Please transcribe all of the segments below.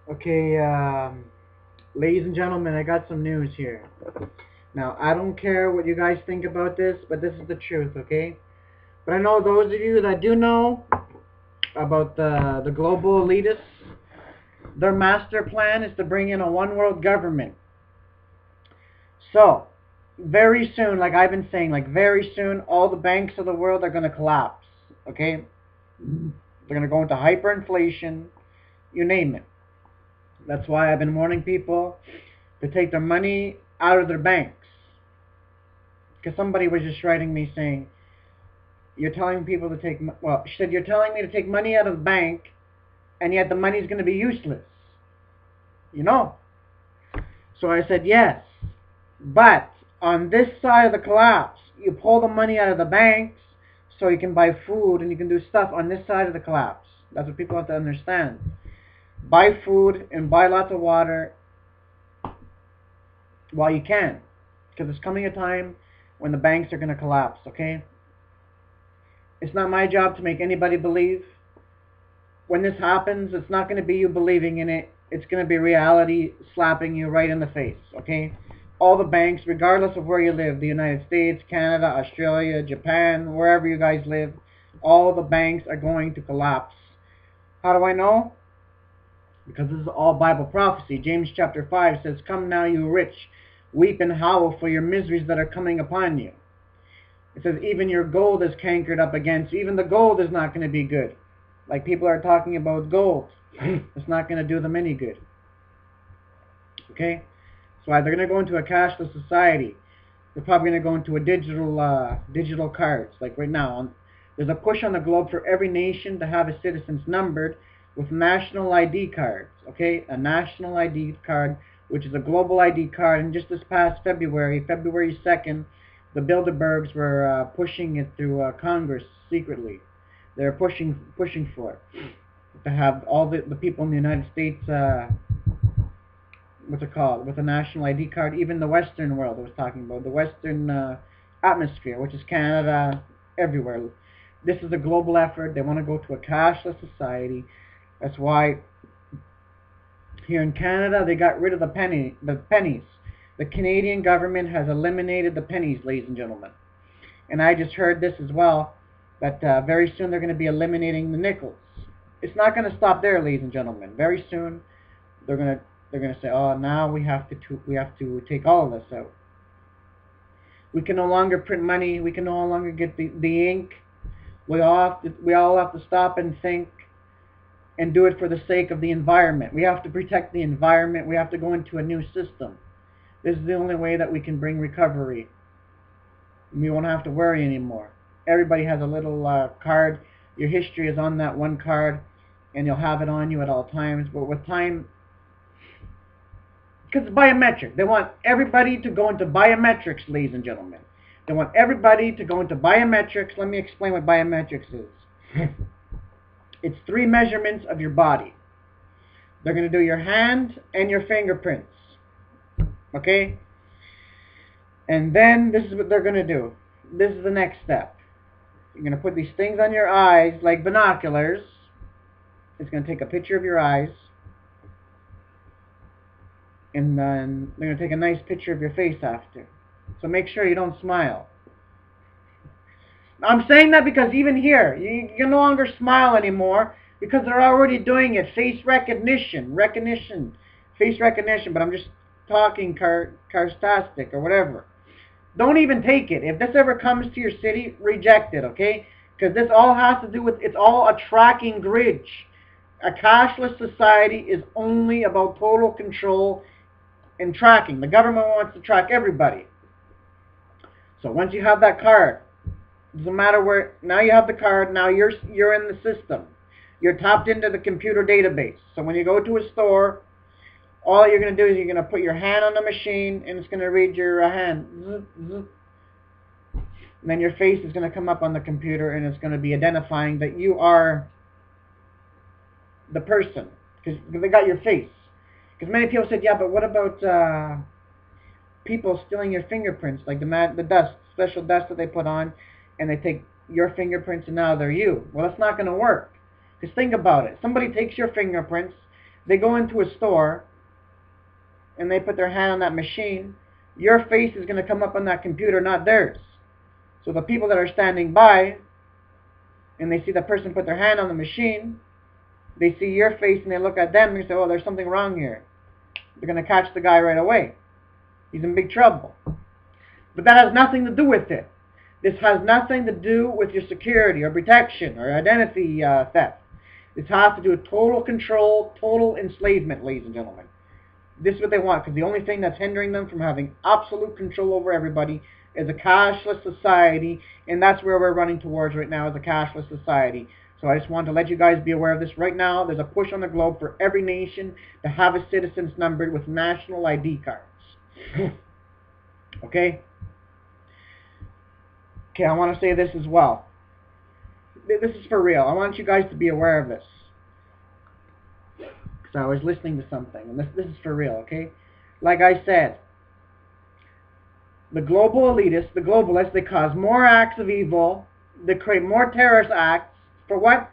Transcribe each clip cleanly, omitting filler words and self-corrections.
Okay, ladies and gentlemen, I got some news here. Now, I don't care what you guys think about this, but this is the truth, okay? But I know those of you that do know about the global elitists, their master plan is to bring in a one world government. So, very soon, like I've been saying, like very soon, all the banks of the world are going to collapse, okay? They're going to go into hyperinflation, you name it. That's why I've been warning people to take their money out of their banks. Because somebody was just writing me saying, you're telling people to take, well, she said, you're telling me to take money out of the bank, and yet the money's going to be useless. You know? So I said, yes. But on this side of the collapse, you pull the money out of the banks so you can buy food and you can do stuff on this side of the collapse. That's what people have to understand. Buy food and buy lots of water while you can. Because it's coming a time when the banks are going to collapse, okay? It's not my job to make anybody believe. When this happens, it's not going to be you believing in it. It's going to be reality slapping you right in the face, okay? All the banks, regardless of where you live, the United States, Canada, Australia, Japan, wherever you guys live, all the banks are going to collapse. How do I know? Because this is all Bible prophecy. James chapter 5 says, "Come now, you rich, weep and howl for your miseries that are coming upon you." It says, even your gold is cankered up against you. Even the gold is not going to be good. Like people are talking about gold. It's not going to do them any good. Okay? So they're going to go into a cashless society. They're probably going to go into a digital cards. Like right now, there's a push on the globe for every nation to have its citizens numbered with national ID cards. Okay? A national ID card, which is a global ID card. And just this past February 2nd, the Bilderbergs were pushing it through Congress secretly. They're pushing for it to have all the people in the United States, what's it called, with a national ID card. Even the Western world, I was talking about the Western atmosphere, which is Canada, everywhere. This is a global effort. They want to go to a cashless society. That's why here in Canada they got rid of the pennies. The Canadian government has eliminated the pennies, ladies and gentlemen. And I just heard this as well, that very soon they're going to be eliminating the nickels. It's not going to stop there, ladies and gentlemen. Very soon they're going to say, "Oh, now we have to take all of this out. We can no longer print money. We can no longer get the ink. We all have to stop and think and do it for the sake of the environment. We have to protect the environment. We have to go into a new system. This is the only way that we can bring recovery. We won't have to worry anymore. Everybody has a little card. Your history is on that one card, and you'll have it on you at all times. But with time, because it's biometric, they want everybody to go into biometrics, ladies and gentlemen. They want everybody to go into biometrics. Let me explain what biometrics is. It's 3 measurements of your body. They're going to do your hand and your fingerprints. Okay? And then this is what they're going to do. This is the next step. You're going to put these things on your eyes like binoculars. It's going to take a picture of your eyes. And then they're going to take a nice picture of your face after. So make sure you don't smile. I'm saying that because even here, you can no longer smile anymore because they're already doing it. Face recognition. Face recognition. But I'm just talking sarcastic or whatever. Don't even take it. If this ever comes to your city, reject it, okay? Because this all has to do with, it's all a tracking grid. A cashless society is only about total control and tracking. The government wants to track everybody. So once you have that card, doesn't matter where, now you have the card, now you're in the system. You're tapped into the computer database. So when you go to a store, all you're going to do is you're going to put your hand on the machine and it's going to read your hand. And then your face is going to come up on the computer and it's going to be identifying that you are the person. Because they got your face. Because many people said, yeah, but what about people stealing your fingerprints? Like the dust, special dust that they put on, and they take your fingerprints and now they're you. Well, that's not going to work. Because think about it. Somebody takes your fingerprints, They go into a store and they put their hand on that machine, your face is going to come up on that computer, not theirs. So the people that are standing by, and they see the person put their hand on the machine, they see your face and they look at them and they say, oh, there's something wrong here. They're going to catch the guy right away. He's in big trouble. But that has nothing to do with it. This has nothing to do with your security or protection or identity theft. This has to do with total control, total enslavement, ladies and gentlemen. This is what they want, because the only thing that's hindering them from having absolute control over everybody is a cashless society, and that's where we're running towards right now, is a cashless society. So I just wanted to let you guys be aware of this. Right now, there's a push on the globe for every nation to have its citizens numbered with national ID cards. Okay? Okay, I want to say this as well. This is for real. I want you guys to be aware of this. Because I was listening to something, and this is for real, okay? Like I said, the global elitists, the globalists, they cause more acts of evil. They create more terrorist acts. For what?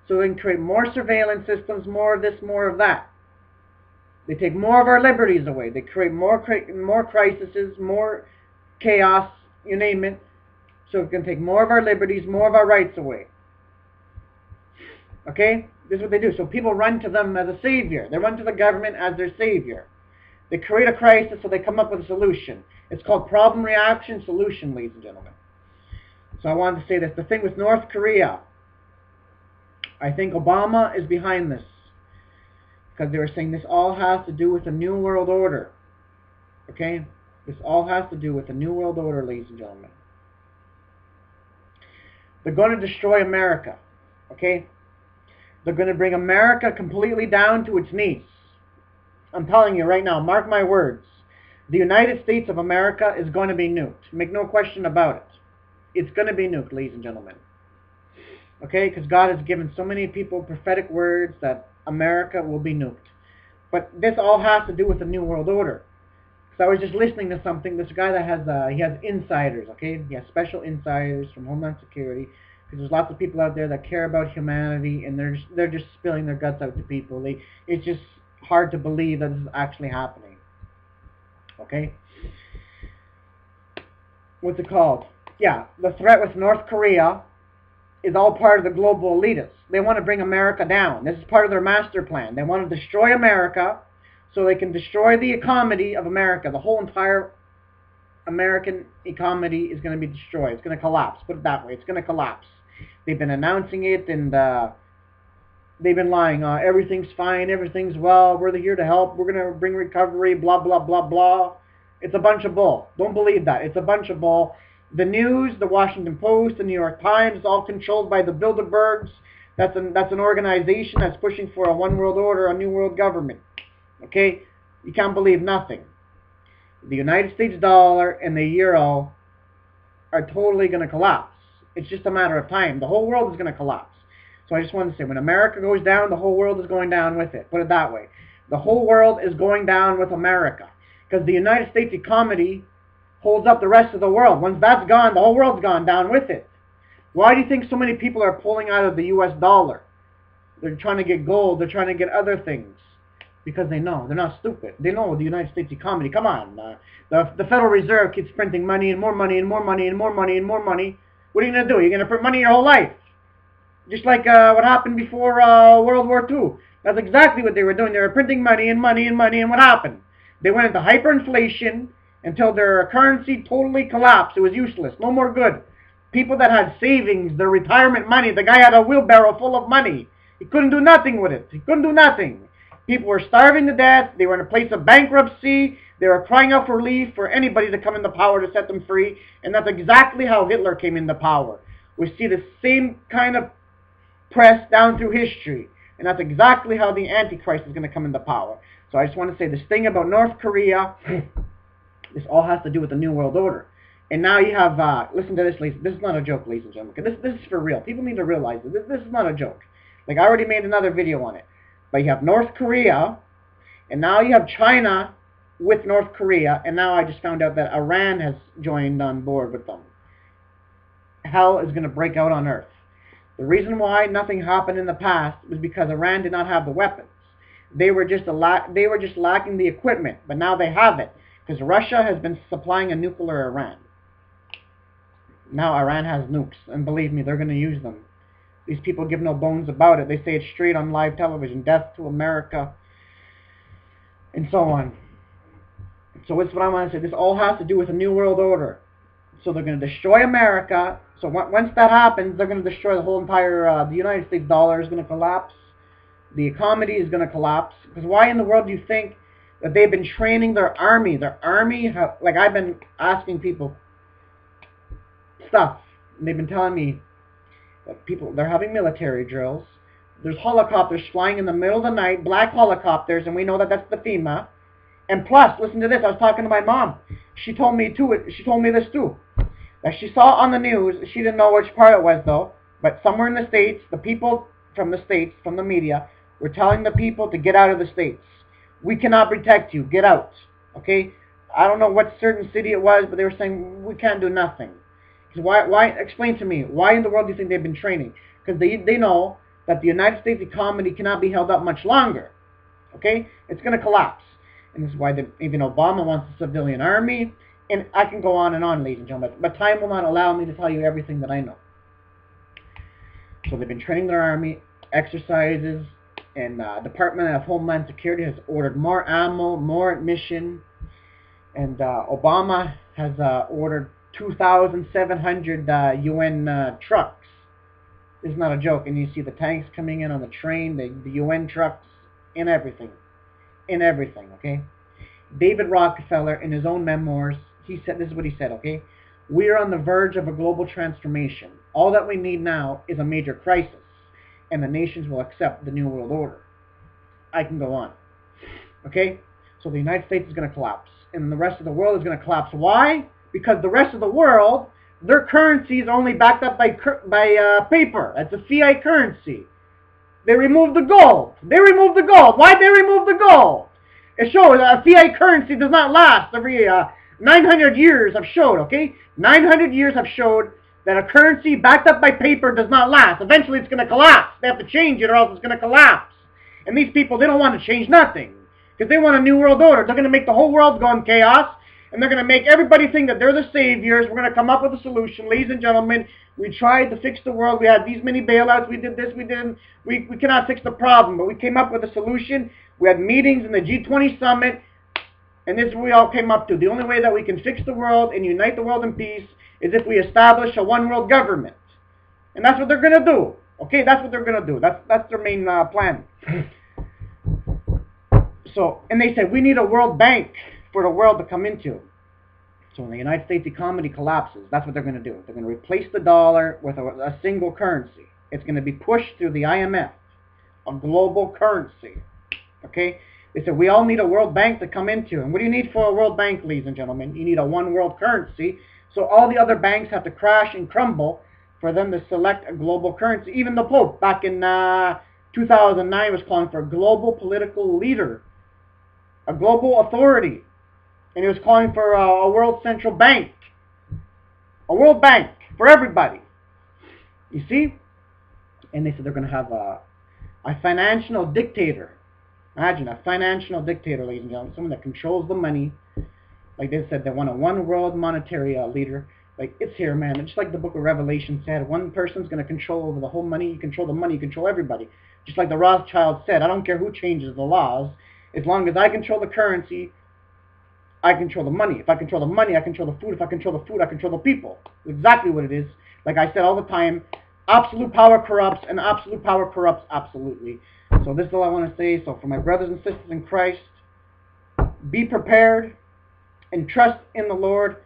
So they can create more surveillance systems, more of this, more of that. They take more of our liberties away. They create more crises, more chaos, you name it. So it can take more of our liberties, more of our rights away. Okay? This is what they do. So people run to them as a savior. They run to the government as their savior. They create a crisis, so they come up with a solution. It's called problem, reaction, solution, ladies and gentlemen. So I wanted to say this. The thing with North Korea, I think Obama is behind this. Because they were saying this all has to do with the New World Order. Okay? This all has to do with the New World Order, ladies and gentlemen. They're going to destroy America. Okay? They're going to bring America completely down to its knees. I'm telling you right now, mark my words. The United States of America is going to be nuked. Make no question about it. It's going to be nuked, ladies and gentlemen. Okay? Because God has given so many people prophetic words that America will be nuked. But this all has to do with the New World Order. So I was just listening to something. This guy that has, he has insiders, okay? He has special insiders from Homeland Security. Because there's lots of people out there that care about humanity, and they're just spilling their guts out to people. It's just hard to believe that this is actually happening. Okay? What's it called? Yeah, the threat with North Korea is all part of the global elitists. They want to bring America down. This is part of their master plan. They want to destroy America so they can destroy the economy of America. The whole entire American economy is going to be destroyed. It's going to collapse. Put it that way. It's going to collapse. They've been announcing it, and they've been lying. Everything's fine. Everything's well. We're here to help. We're going to bring recovery, blah, blah, blah, blah. It's a bunch of bull. Don't believe that. It's a bunch of bull. The news, the Washington Post, the New York Times, is all controlled by the Bilderbergs. That's an organization that's pushing for a one world order, a new world government. Okay? You can't believe nothing. The United States dollar and the euro are totally going to collapse. It's just a matter of time. The whole world is going to collapse. So I just want to say, when America goes down, the whole world is going down with it. Put it that way. The whole world is going down with America. Because the United States economy holds up the rest of the world. Once that's gone, the whole world's gone down with it. Why do you think so many people are pulling out of the US dollar? They're trying to get gold. They're trying to get other things. Because they know. They're not stupid. They know the United States economy. Come on. The Federal Reserve keeps printing money and more money and more money and more money and more money. What are you going to do? You're going to print money your whole life. Just like what happened before World War II. That's exactly what they were doing. They were printing money and money and money. And what happened? They went into hyperinflation until their currency totally collapsed. It was useless. No more good. People that had savings, their retirement money. The guy had a wheelbarrow full of money. He couldn't do nothing with it. He couldn't do nothing. People were starving to death. They were in a place of bankruptcy. They were crying out for relief for anybody to come into power to set them free. And that's exactly how Hitler came into power. We see the same kind of press down through history. And that's exactly how the Antichrist is going to come into power. So I just want to say this thing about North Korea, this all has to do with the New World Order. And now you have, listen to this, ladies. This is not a joke, ladies and gentlemen. This is for real. People need to realize this. This is not a joke. Like, I already made another video on it. But you have North Korea, and now you have China with North Korea, and now I just found out that Iran has joined on board with them. Hell is going to break out on Earth. The reason why nothing happened in the past was because Iran did not have the weapons. They were just lacking the equipment, but now they have it because Russia has been supplying a nuclear Iran. Now Iran has nukes, and believe me, they're going to use them. These people give no bones about it. They say it straight on live television: death to America, and so on. So that's what I want to say. This all has to do with a new world order. So they're going to destroy America. So once that happens, they're going to destroy the whole entire, the United States dollar is going to collapse. The economy is going to collapse. Because why in the world do you think that they've been training their army? Their army, like I've been asking people stuff, and they've been telling me that people, they're having military drills. There's helicopters flying in the middle of the night, black helicopters, and we know that that's the FEMA. And plus, listen to this, I was talking to my mom. She told me this too. That she saw on the news, she didn't know which part it was though, but somewhere in the States, the people from the States, from the media, were telling the people to get out of the States. We cannot protect you, get out. Okay? I don't know what certain city it was, but they were saying, we can't do nothing. Why? Explain to me, why in the world do you think they've been training? Because they know that the United States economy cannot be held up much longer. Okay? It's going to collapse. And this is why even Obama wants a civilian army. And I can go on and on, ladies and gentlemen. But time will not allow me to tell you everything that I know. So they've been training their army, exercises, and Department of Homeland Security has ordered more ammo, more ammunition. And Obama has ordered 2,700 UN trucks. This is not a joke. And you see the tanks coming in on the train, the UN trucks, and everything. In everything, okay? David Rockefeller, in his own memoirs, he said, this is what he said, okay? We are on the verge of a global transformation. All that we need now is a major crisis, and the nations will accept the New World Order. I can go on, okay? So the United States is going to collapse, and the rest of the world is going to collapse. Why? Because the rest of the world, their currency is only backed up by paper. That's a fiat currency. They removed the gold. They removed the gold. Why'd they remove the gold? It shows that a fiat currency does not last. Every 900 years have showed, okay? 900 years have showed that a currency backed up by paper does not last. Eventually it's going to collapse. They have to change it or else it's going to collapse. And these people, they don't want to change nothing. Because they want a new world order. They're going to make the whole world go in chaos. And they're going to make everybody think that they're the saviors. We're going to come up with a solution. Ladies and gentlemen, we tried to fix the world. We had these many bailouts. We did this. We didn't. We cannot fix the problem. But we came up with a solution. We had meetings in the G20 summit. And this is what we all came up to. The only way that we can fix the world and unite the world in peace is if we establish a one-world government. And that's what they're going to do. Okay, that's what they're going to do. That's their main plan. So, and they said, we need a world bank for the world to come into. So when the United States economy collapses, that's what they're going to do. They're going to replace the dollar with a single currency. It's going to be pushed through the IMF, a global currency. Okay? They said, we all need a world bank to come into. And what do you need for a world bank, ladies and gentlemen? You need a one world currency. So all the other banks have to crash and crumble for them to select a global currency. Even the Pope, back in 2009, was calling for a global political leader, a global authority. And he was calling for a world central bank. A world bank for everybody. You see? And they said they're going to have a financial dictator. Imagine a financial dictator, ladies and gentlemen. Someone that controls the money. Like they said, they want a one world monetary leader. Like, it's here, man. It's just like the book of Revelation said. One person's going to control over the whole money. You control the money. You control everybody. Just like the Rothschild said, I don't care who changes the laws. As long as I control the currency, I control the money. If I control the money, I control the food. If I control the food, I control the people. Exactly what it is. Like I said all the time, absolute power corrupts, and absolute power corrupts absolutely. So this is all I want to say. So for my brothers and sisters in Christ, be prepared and trust in the Lord,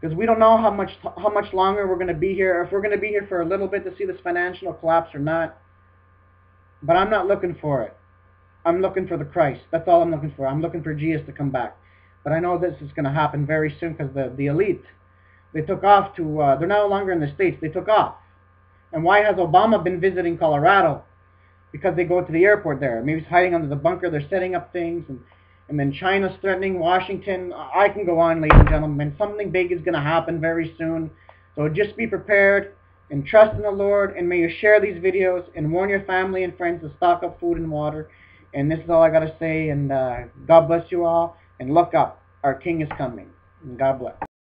because we don't know how much longer we're going to be here. If we're going to be here for a little bit to see this financial collapse or not. But I'm not looking for it. I'm looking for the Christ. That's all I'm looking for. I'm looking for Jesus to come back. But I know this is going to happen very soon, because the elite, they took off to, they're no longer in the States, they took off. And why has Obama been visiting Colorado? Because they go to the airport there. Maybe he's hiding under the bunker, they're setting up things, and then China's threatening Washington. I can go on, ladies and gentlemen. Something big is going to happen very soon. So just be prepared and trust in the Lord, and may you share these videos and warn your family and friends to stock up food and water. And this is all I got to say, and God bless you all, and look up. Our King is coming. And God bless.